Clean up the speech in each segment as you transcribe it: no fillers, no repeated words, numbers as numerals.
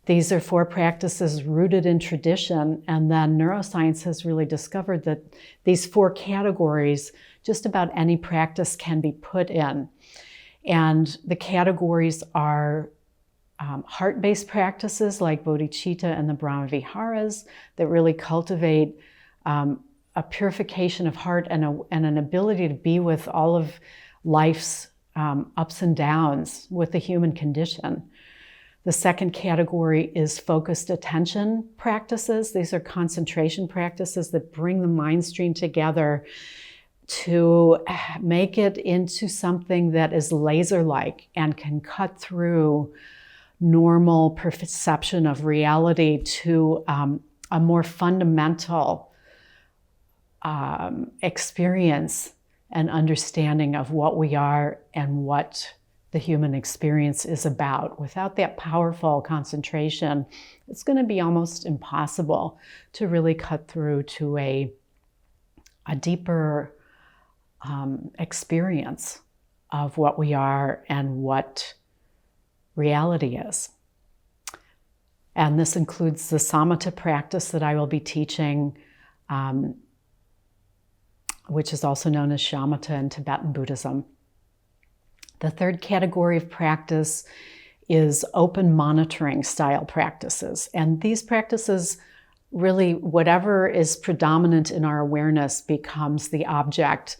These are 4 practices rooted in tradition, and then neuroscience has really discovered that these 4 categories, just about any practice can be put in. And the categories are heart-based practices like bodhicitta and the Brahmaviharas that really cultivate a purification of heart and an ability to be with all of life's ups and downs with the human condition. The second category is focused attention practices. These are concentration practices that bring the mind stream together to make it into something that is laser-like and can cut through normal perception of reality to a more fundamental experience and understanding of what we are and what the human experience is about. Without that powerful concentration, it's going to be almost impossible to really cut through to a deeper experience of what we are and what reality is. And this includes the samatha practice that I will be teaching, which is also known as shamatha in Tibetan Buddhism. The third category of practice is open monitoring style practices. And these practices, really, whatever is predominant in our awareness becomes the object.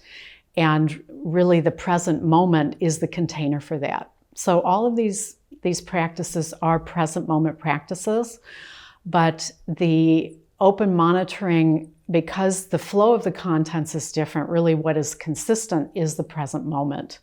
And really the present moment is the container for that. So all of these practices are present moment practices, but the open monitoring, because the flow of the contents is different, really what is consistent is the present moment.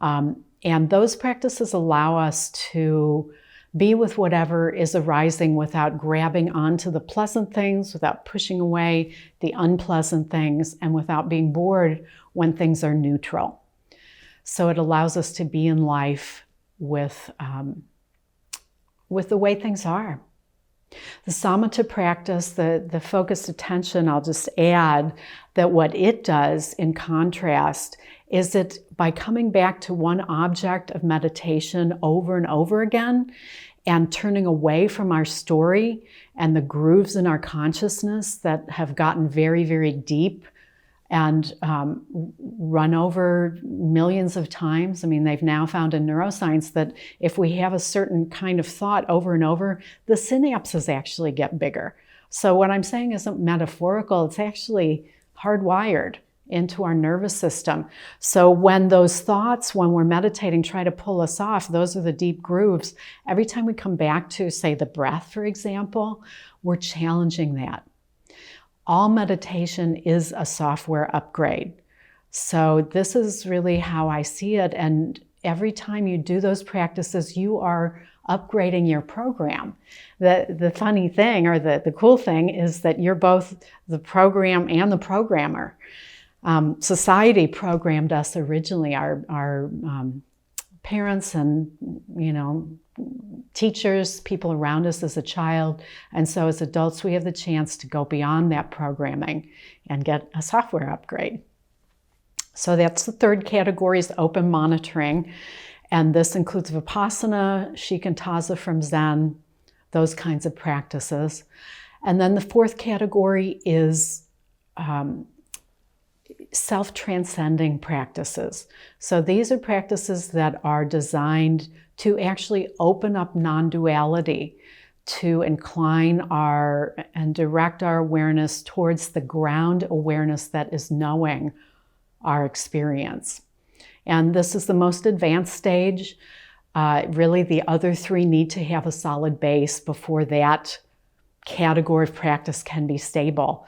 And those practices allow us to be with whatever is arising without grabbing onto the pleasant things, without pushing away the unpleasant things, and without being bored when things are neutral. So it allows us to be in life with the way things are. The samatha practice, the focused attention, I'll just add that what it does in contrast is that by coming back to one object of meditation over and over again and turning away from our story and the grooves in our consciousness that have gotten very, very deep and run over millions of times. I mean, they've now found in neuroscience that if we have a certain kind of thought over and over, the synapses actually get bigger. So what I'm saying isn't metaphorical, it's actually hardwired into our nervous system. So when those thoughts, when we're meditating, try to pull us off, those are the deep grooves. Every time we come back to, say, the breath, for example, we're challenging that. All meditation is a software upgrade. So this is really how I see it. And every time you do those practices, you are upgrading your program. The funny thing, or the cool thing, is that you're both the program and the programmer. Society programmed us originally, our parents and, teachers, people around us as a child. And so as adults, we have the chance to go beyond that programming and get a software upgrade. So that's the third category, is open monitoring. And this includes Vipassana, Shikantaza from Zen, those kinds of practices. And then the fourth category is self-transcending practices. So these are practices that are designed to actually open up non-duality, to incline and direct our awareness towards the ground awareness that is knowing our experience. And this is the most advanced stage. Really, the other three need to have a solid base before that category of practice can be stable.